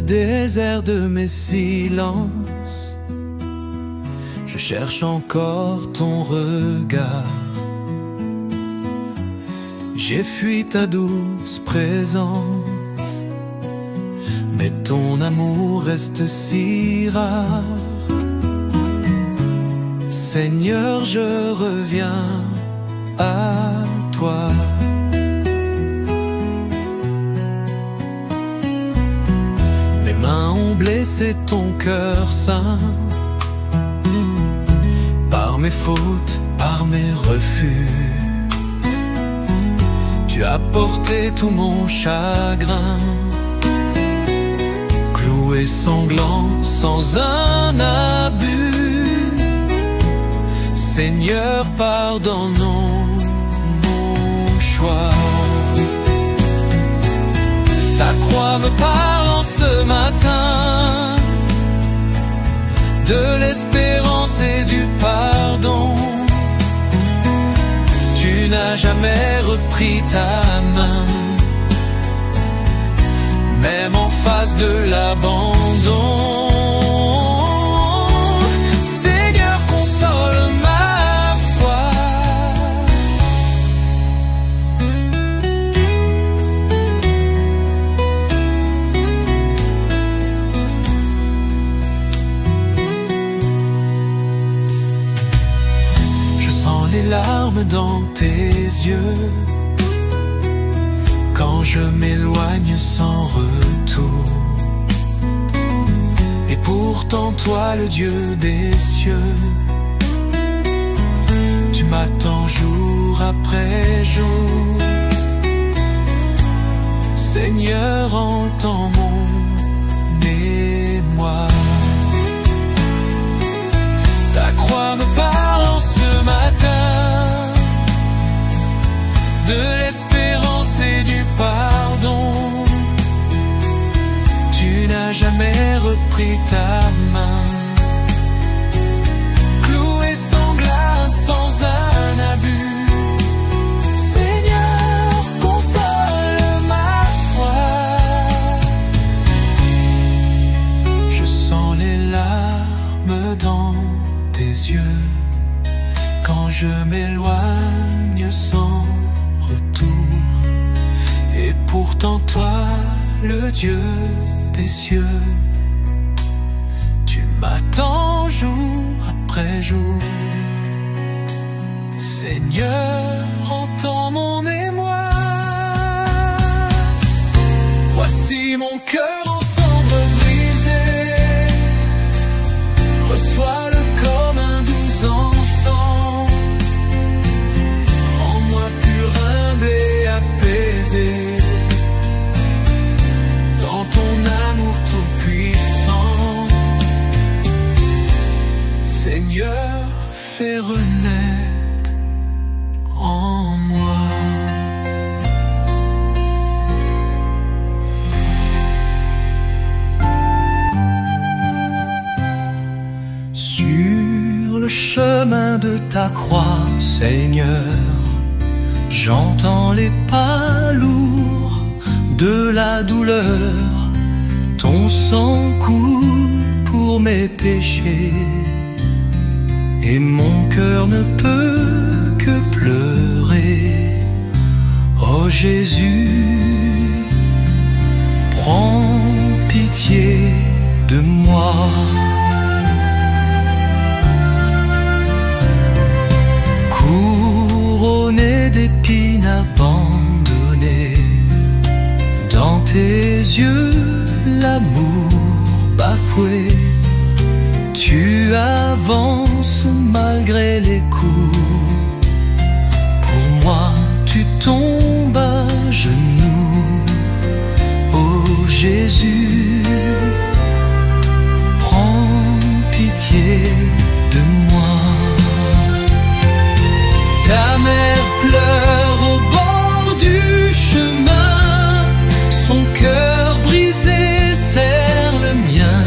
le désert de mes silences, je cherche encore ton regard. J'ai fui ta douce présence, mais ton amour reste si rare. Seigneur, je reviens à toi. Mes mains ont blessé ton cœur saint, par mes fautes, par mes refus. Tu as porté tout mon chagrin, cloué sanglant sans un abus. Seigneur, pardonnons mon choix. Ta croix me parle en ce matin de l'espérance et du pardon. Tu n'as jamais repris ta main, même en face de l'abandon. Seigneur, console ma foi. Je sens les larmes dans tes yeux quand je m'éloigne sans retour. Et pourtant toi, le Dieu des cieux, tu m'attends jour après jour. Seigneur, entends mon émoi. Ta croix me parle en ce matin de l'espérance et du pardon. Tu n'as jamais repris ta main, cloué sanglant sans un abus. Seigneur, console ma foi. Je sens les larmes dans tes yeux quand je m'éloigne sans retour. Et pourtant toi, le Dieu des cieux, tu m'attends jour après jour. Seigneur, entends mon émoi. Voici mon cœur en cendres brisées, reçois-le comme un doux encens, en moi pur, humble et apaisé, dans ton amour tout-puissant. Seigneur, fais renaître en moi. Sur le chemin de ta croix, Seigneur, j'entends les pas lourds de la douleur. Ton sang coule pour mes péchés, et mon cœur ne peut que pleurer. Oh Jésus, prends pitié de moi. Couronné d'épines abandonné, dans tes yeux l'amour bafoué, tu avances malgré les coups. Pour moi tu tombes à genoux. Oh Jésus, prends pitié de moi. Ta mère pleure au bord du chemin, son cœur brisé serre le mien.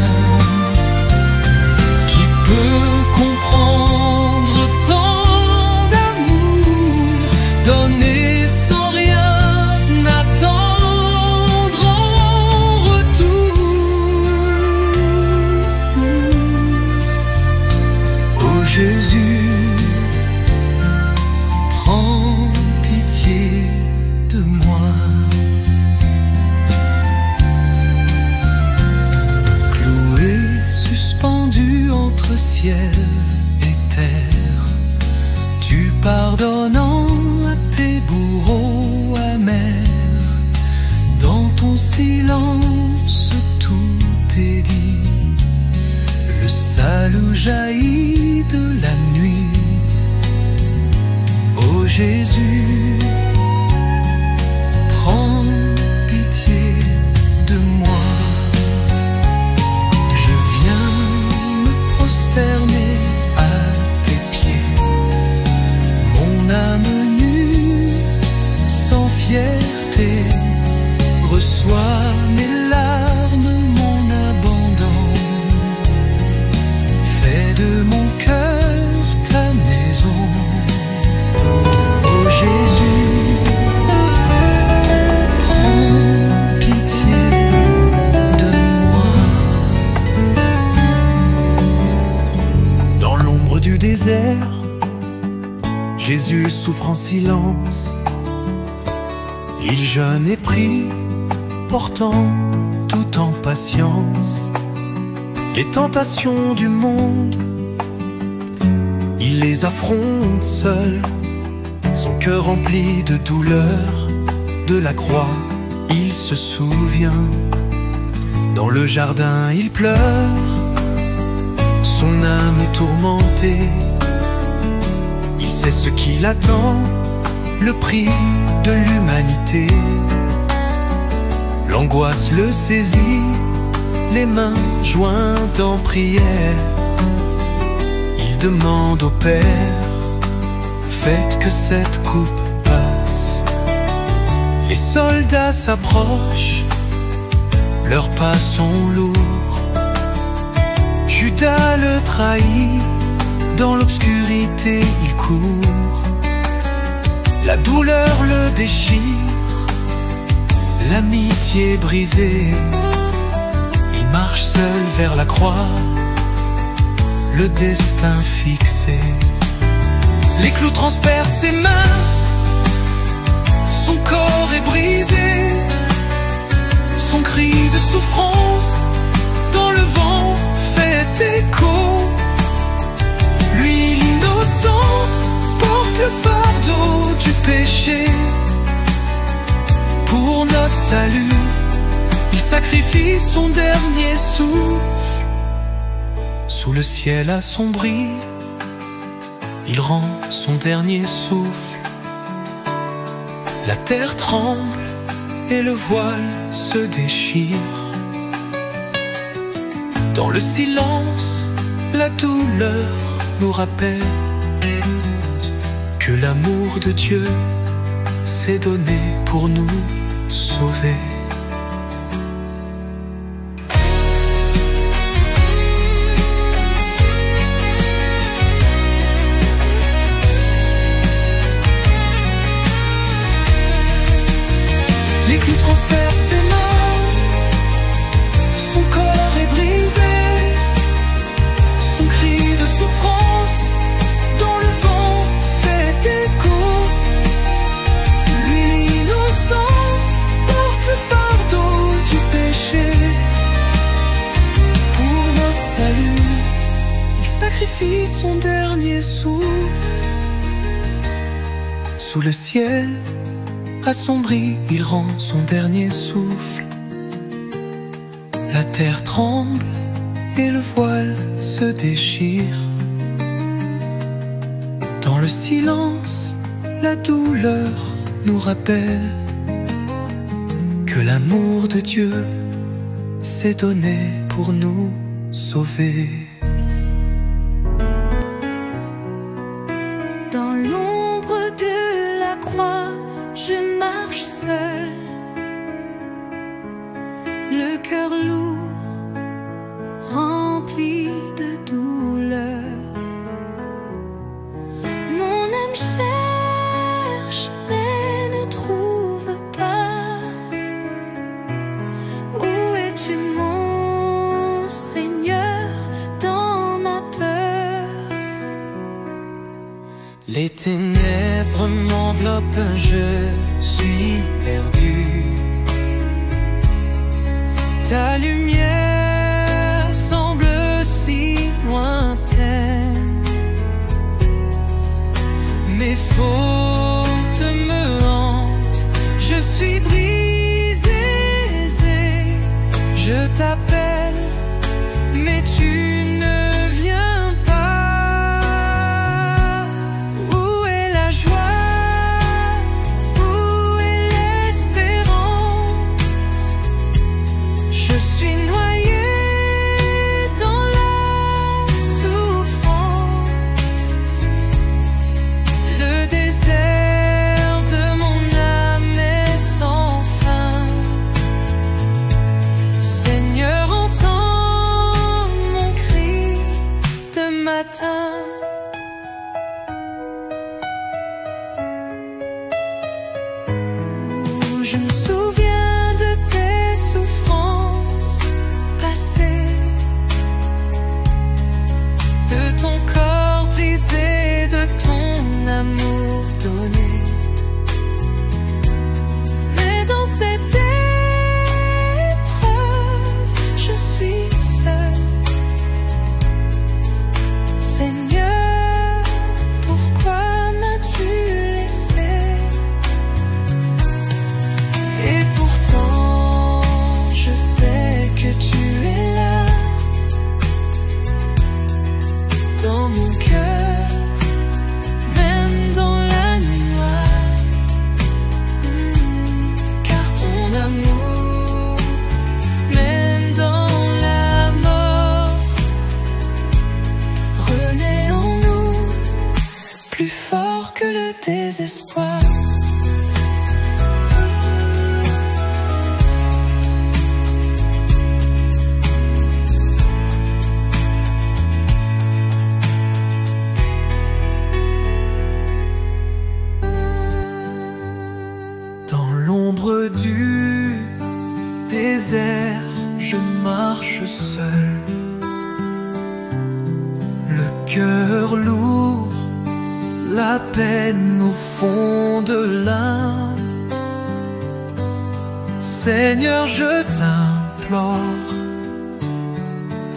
Qui peut comprendre tant d'amour donné sans entre ciel et terre. Tu pardonnant à tes bourreaux amers. Dans ton silence tout est dit. Le salut jaillit de la nuit. Ô Jésus, prends pitié de moi. Je viens me prosterner à tes pieds. Mon âme nue, sans fierté, reçois mes larmes, mon abandon. Fais de mon cœur ta maison. Ô Jésus, prends pitié de moi. Dans l'ombre du désert, Jésus souffre en silence. Il jeûne et prie, portant tout en patience les tentations du monde. Il les affronte seul, son cœur rempli de douleur. De la croix, il se souvient. Dans le jardin, il pleure, son âme est tourmentée. Il sait ce qui l'attend, le prix de l'humanité. L'angoisse le saisit, les mains jointes en prière. Il demande au Père, faites que cette coupe passe. Les soldats s'approchent, leurs pas sont lourds. Judas le trahit, dans l'obscurité il court. La douleur le déchire, l'amitié brisée. Il marche seul vers la croix, le destin fixé. Les clous transpercent ses mains, son corps est brisé. Son cri de souffrance dans le vent fait écho. Lui l'innocent porte le fardeau du péché. Pour notre salut, il sacrifie son dernier souffle. Sous le ciel assombri, il rend son dernier souffle. La terre tremble et le voile se déchire. Dans le silence, la douleur nous rappelle que l'amour de Dieu s'est donné pour nous sauver. Les clous transpercent ses mains, son corps est brisé. Son cri de souffrance dans le vent fait écho. Lui l'innocent porte le fardeau du péché. Pour notre salut, il sacrifie son dernier souffle. Sous le ciel assombri, il rend son dernier souffle. La terre tremble et le voile se déchire. Dans le silence, la douleur nous rappelle que l'amour de Dieu s'est donné pour nous sauver. Dans l'ombre de la croix, je marche seul, le cœur lourd, rempli de douleur. Mon âme cherche, mais ne trouve pas. Où es-tu, mon Seigneur, dans ma peur? Les ténèbres m'enveloppent, je suis perdu. Ta lumière suis brisée, je t'appelle, mais tu ne viens pas. Où est la joie? Où est l'espérance? Je suis noyée dans la souffrance. Le désert de mon âme est sans fin. Seigneur, entends mon cri de matin. Je me souviens de tes souffrances passées, de ton corps brisé, de ton amour donné. Mais dans cette épreuve, je suis seule. Seigneur, pourquoi m'as-tu laissé? Et pourtant, je sais que tu es là, dans mon cœur, même dans la nuit noire. Car ton amour, même dans la mort, renaît en nous, plus fort que le désespoir. Dans l'ombre du désert, je marche seul, le cœur lourd, la peine au fond de l'âme. Seigneur, je t'implore,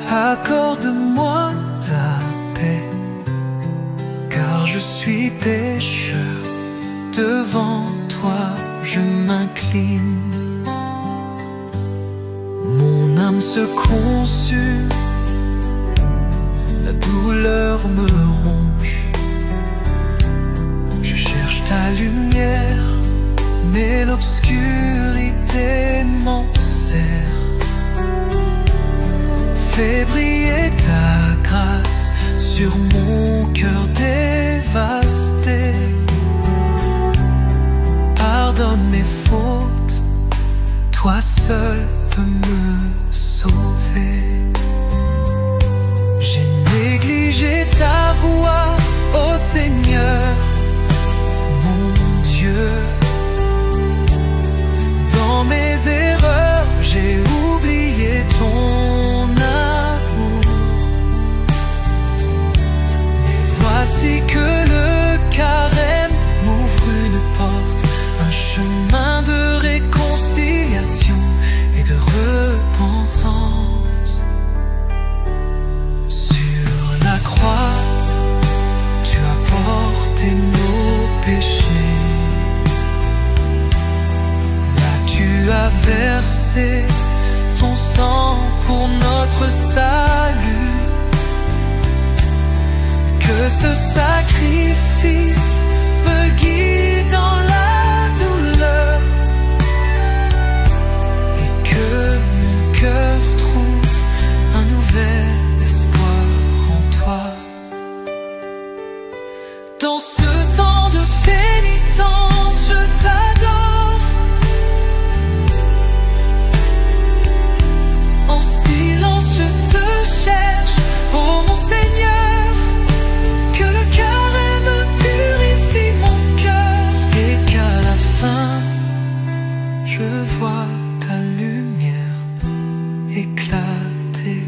accorde-moi ta paix, car je suis pécheur, devant toi je m'incline. Mon âme se consume, la douleur me ronge. Je cherche ta lumière, mais l'obscurité m'enserre. Fais briller ta grâce sur mon cœur dévasté. Pardonne mes fautes, toi seul peux me sauver. J'ai négligé ta voix, ô Seigneur, mon Dieu. Dans mes erreurs, j'ai oublié ton amour. Mais voici que le carême m'ouvre une porte, un chemin de réconciliation et de repentance. Sur la croix, tu as porté nos péchés. Là, tu as versé ton sang pour notre salut. Que ce sacrifice me guide dans la douleur et que mon cœur trouve un nouvel espoir en toi. Dans ce temps de pénitence, je t'adore. En silence, je te cherche, oh mon Seigneur. Que le carême purifie mon cœur et qu'à la fin, je vois ta lumière éclater.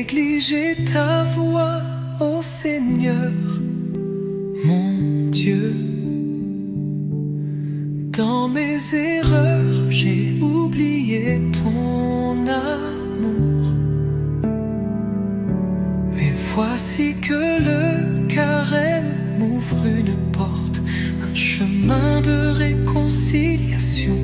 négligé ta voix, ô Seigneur, mon Dieu. Dans mes erreurs, j'ai oublié ton amour. Mais voici que le carême m'ouvre une porte, un chemin de réconciliation